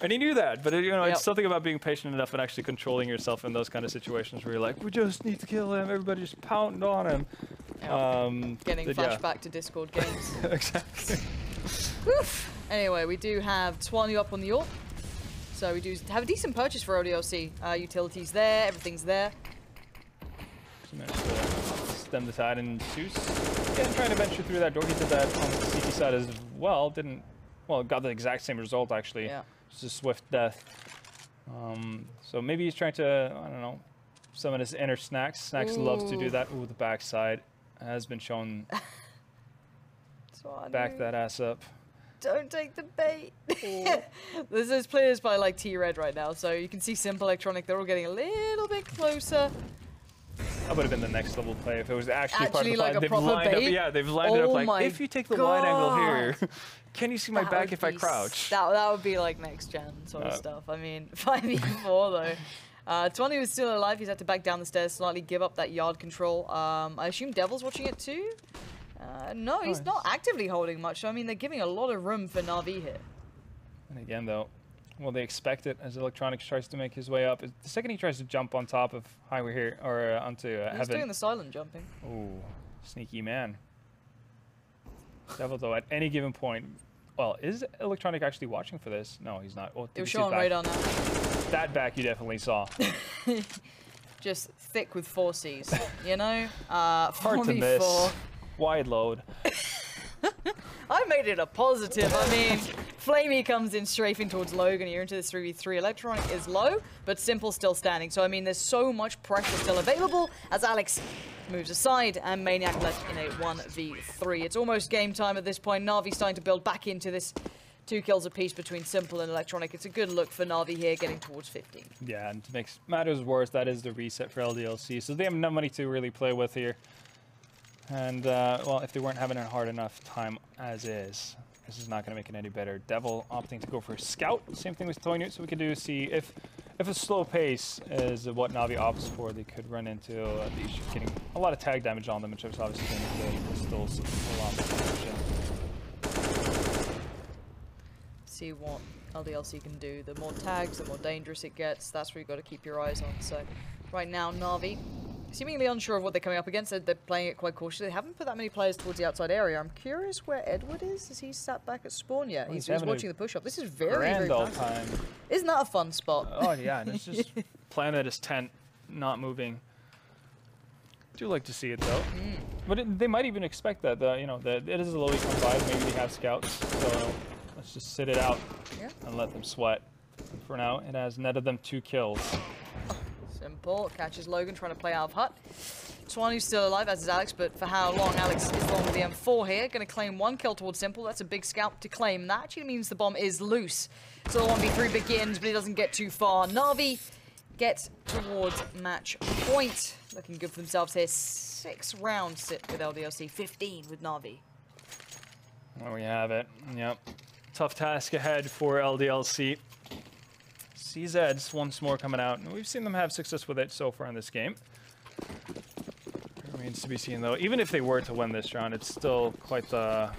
And he knew that, but it's something about being patient enough and actually controlling yourself in those kind of situations where you're like, we just need to kill him. Everybody just pound on him. Getting flashback to Discord games. Exactly. Anyway, we do have Twanu up on the AWP. So we do have a decent purchase for LDLC. Utilities there, everything's there. Just managed to stem the tide and Zeus. Again, trying to venture through that door. He did that on the CT side as well. Got the exact same result actually. Yeah. Just a swift death. So maybe he's trying to, I don't know, summon his inner Snacks. Snacks loves to do that. Ooh, the backside has been shown. Back that ass up. Don't take the bait. There's players by like T-Red right now, so you can see Simple Electronic. They're all getting a little bit closer. That would have been the next level play if it was actually part of the like plan. they've lined up. Yeah, they've lined it up like, if you take the wide angle here, can you see my back if I crouch? That would be like next gen sort of stuff. I mean, 5v4 though. 20 was still alive. He's had to back down the stairs slightly, give up that yard control. I assume Devil's watching it too? No, he's not actively holding much. So, I mean, they're giving a lot of room for Na'Vi here. And again, though, well, they expect it as Electronics tries to make his way up. The second he tries to jump on top of Highway here, or onto Heaven. He's doing the silent jumping. Ooh, sneaky man. Devil, though, at any given point, well, is Electronic actually watching for this? No, he's not. Oh, it was showing right on that. That back you definitely saw. Just thick with 4 Cs, you know? Hard to miss. Wide load. I made it a positive. I mean, Flamey comes in strafing towards Logan here into this 3v3. Electronic is low, but Simple still standing. So, I mean, there's so much pressure still available as Alex moves aside and Maniac left in a 1v3. It's almost game time at this point. Na'Vi starting to build back into this 2 kills apiece between Simple and Electronic. It's a good look for Na'Vi here, getting towards 15. Yeah, and to make matters worse, that is the reset for LDLC. So they have no money to really play with here. And, well, if they weren't having a hard enough time as is, this is not going to make it any better. Devil opting to go for Scout. Same thing with Toynute, so we can see if a slow pace is what Na'Vi opts for, they could run into these getting a lot of tag damage on them, which is obviously going to still a lot of protection. See what LDLC can do. The more tags, the more dangerous it gets. That's where you've got to keep your eyes on. So, right now, Na'Vi seemingly unsure of what they're coming up against. They're playing it quite cautiously. They haven't put that many players towards the outside area. I'm curious where Edward is. Is he sat back at spawn yet? Well, he's watching the push-up. This is very time. Isn't that a fun spot? Oh, yeah. And it's just playing at his tent, not moving. Do like to see it, though. But they might even expect that, you know, that it is a lowly come by. Maybe they have scouts. So let's just sit it out and let them sweat. And for now, it has netted them 2 kills. Simple catches Logan trying to play out of hut. Twanu's still alive, as is Alex, but for how long? Alex is long with the M4 here. Going to claim 1 kill towards Simple. That's a big scout to claim. That actually means the bomb is loose. So the 1v3 begins, but it doesn't get too far. Na'Vi get towards match point. Looking good for themselves here. 6 rounds sit with LDLC, 15 with Na'Vi. There we have it. Yep. Tough task ahead for LDLC. CZ's once more coming out, and we've seen them have success with it so far in this game. Remains to be seen, though. Even if they were to win this round, it's still quite the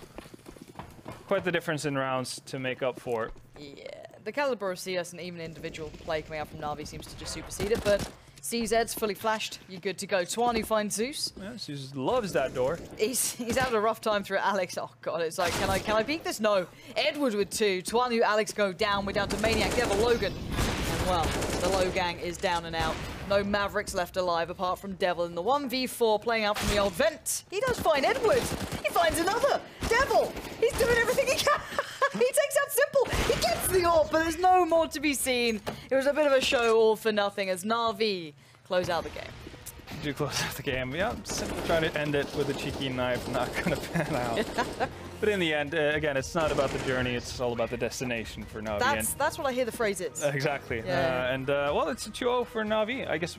difference in rounds to make up for. Yeah, the caliber of CS and even individual play coming out from Na'Vi seems to just supersede it, but CZ's fully flashed. You're good to go. Twanu finds Zeus. Yeah, Zeus loves that door. He's having a rough time through Alex. Oh god, it's like, can I peek this? No. Edward with 2. Twanu, Alex go down. We're down to Maniac, Devil, Logan. And well, the low gang is down and out. No Mavericks left alive apart from Devil in the 1v4 playing out from the old vent. He does find Edward. He finds another. Devil, he's doing everything he can. He takes out Simple. He gets the AWP, but there's no more to be seen. It was a bit of a show all for nothing as Na'Vi close out the game. Do close out the game. Yeah, Simple trying to end it with a cheeky knife, not going to pan out. But in the end, again, it's not about the journey, it's all about the destination for Na'Vi. That's what I hear the phrase is. Exactly. Yeah. Well, it's a 2-0 for Na'Vi, I guess,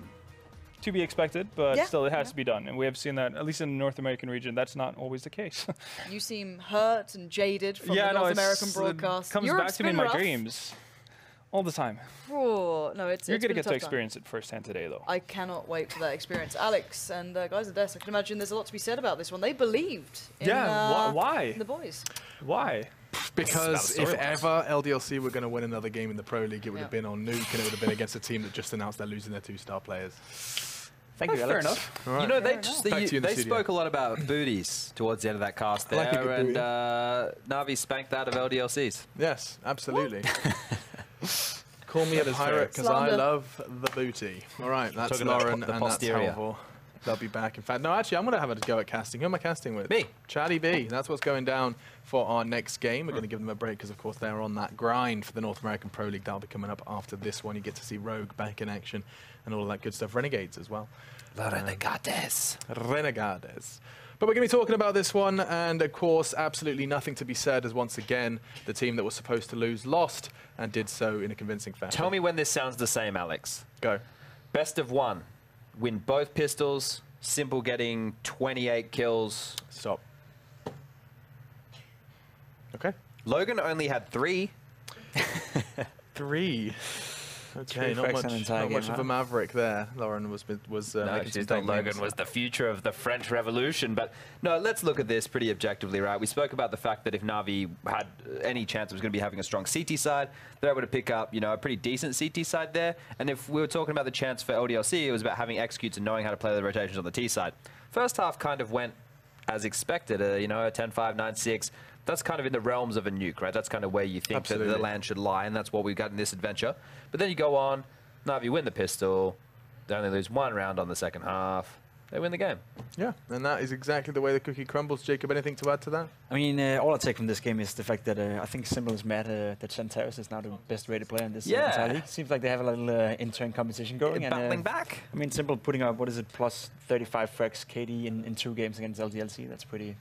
to be expected, but still it has to be done. And we have seen that, at least in the North American region, that's not always the case. You seem hurt and jaded from the North American broadcast. It comes back to me in my dreams. All the time. Oh, no, You're going to get to experience it firsthand today, though. I cannot wait for that experience. Alex and guys at Desk, I can imagine there's a lot to be said about this one. They believed in, why? in the boys. Why? Because if ever LDLC were going to win another game in the Pro League, it would have been on Nuke, and it would have been against a team that just announced they're losing their 2-star players. Thank you, Alex. Fair enough. Right. You know, they spoke a lot about booties towards the end of that cast there, like a good and booty. Na'Vi spanked out of LDLCs. Yes, absolutely. Call me a pirate because I love the booty. All right, that's Talking about Lauren the and posterior. that's Halvor. They'll be back. In fact, no, actually, I'm going to have a go at casting. Who am I casting with? Me. Chatty B. That's what's going down for our next game. We're going to give them a break because, of course, they're on that grind for the North American Pro League. That'll be coming up after this one. You get to see Rogue back in action and all of that good stuff. Renegades as well. Renegades. Renegades. But we're going to be talking about this one, and of course, absolutely nothing to be said as once again, the team that was supposed to lose lost and did so in a convincing fashion. Tell me when this sounds the same, Alex. Go. Best of one. Win both pistols. Simple getting 28 kills. Stop. Okay. Logan only had 3. 3. Okay, not much of a maverick there. Lauren was No, making she some thought Logan statements. was the future of the French Revolution. But no, let's look at this pretty objectively, right? We spoke about the fact that if Na'Vi had any chance it was going to be having a strong CT side, they're able to pick up, you know, a pretty decent CT side there. And if we were talking about the chance for LDLC, it was about having executes and knowing how to play the rotations on the T side. First half kind of went as expected, you know, a 10-5, 9-6. That's kind of in the realms of a Nuke, right? That's kind of where you think that the land should lie, and that's what we've got in this adventure. But then you go on, Na'Vi win the pistol, they only lose 1 round on the second half, they win the game. Yeah, and that is exactly the way the cookie crumbles. Jacob, anything to add to that? I mean, all I take from this game is the fact that I think Simple is mad that Santaris is now the best rated player in this entire league. Seems like they have a little intern competition going. Battling back. I mean, Simple putting up, what is it, plus 35 frags KD in 2 games against LDLC. That's pretty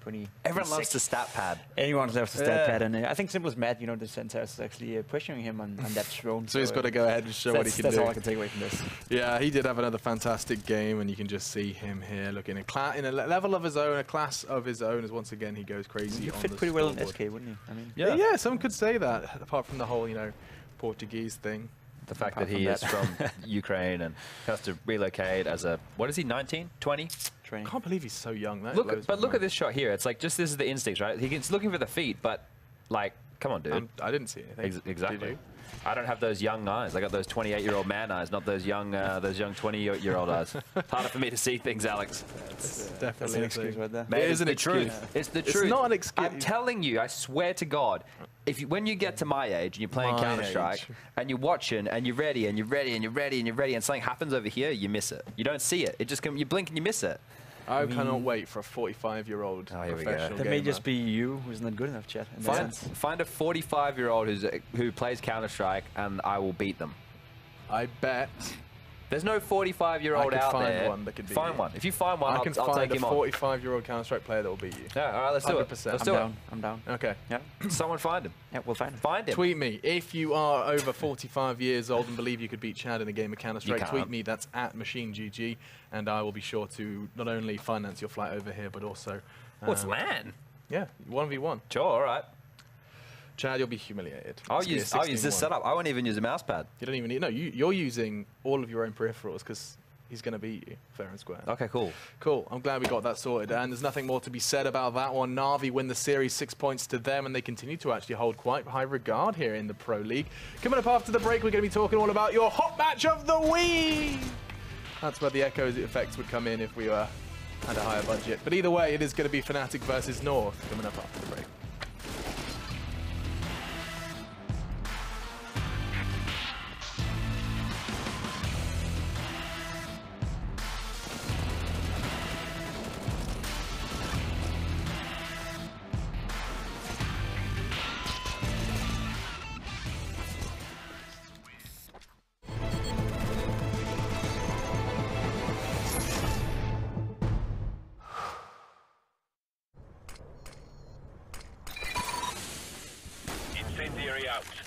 Everyone sick. loves the stat pad. Anyone loves the stat pad, and I think Simple is mad, you know, that Santaris is actually pressuring him on that throne. So he's got to go ahead and show what he can do. That's all I can take away from this. Yeah, he did have another fantastic game, and you can just see him here looking in a level of his own, a class of his own, as once again he goes crazy. You on fit the pretty well in scoreboard. SK, wouldn't you? I mean, Yeah, some could say that, apart from the whole, you know, Portuguese thing. The fact that he is from Ukraine and has to relocate as a, what is he, 19, 20? I can't believe he's so young. That Look at this shot here. It's like, just this is the instincts, right? He's looking for the feet, but like, come on, dude. I didn't see anything. Exactly. Did you? I don't have those young eyes. I got those 28-year-old man eyes, not those young 20-year-old eyes. It's harder for me to see things, Alex. It's that's definitely an excuse right there. Mate, It is an the excuse. truth. It's the It's truth. not an excuse. I'm telling you, I swear to God, when you get to my age and you're playing My Counter-Strike age. and you're watching and you're ready and you're ready and you're ready and you're ready and something happens over here, you miss it. You don't see it. It just you blink and you miss it. I cannot wait for a 45-year-old here we go. professional That gamer. may just be you who's not good enough, Chad. In that sense. Find a 45-year-old who plays Counter-Strike and I will beat them. I bet There's no 45-year-old I could out find there. one that could beat Find you. one. If you find one, I can I'll find take a him on. 45-year-old Counter-Strike player that will beat you. Yeah, all right, let's do it. 100%. Let's I'm do down. I'm down. Okay. Yeah. it. Someone find him. Yeah, we'll find him. Find him. Tweet me if you are over 45 years old and believe you could beat Chad in a game of You Counter-Strike. can't. Tweet me. That's at MachineGG, and I will be sure to not only finance your flight over here, but also What's LAN? yeah, 1v1. Sure, all right. Chad, you'll be humiliated. I'll It's gonna be a use this 16-1. setup. I won't even use a mouse pad. You don't even need. No, you're using all of your own peripherals because he's going to beat you fair and square. Okay, cool. Cool. I'm glad we got that sorted. And there's nothing more to be said about that one. Na'Vi win the series, 6 points to them, and they continue to actually hold quite high regard here in the Pro League. Coming up after the break, we're going to be talking all about your hot match of the week. That's where the echo effects would come in if we had a higher budget. But either way, it is going to be Fnatic versus North coming up after the break. out.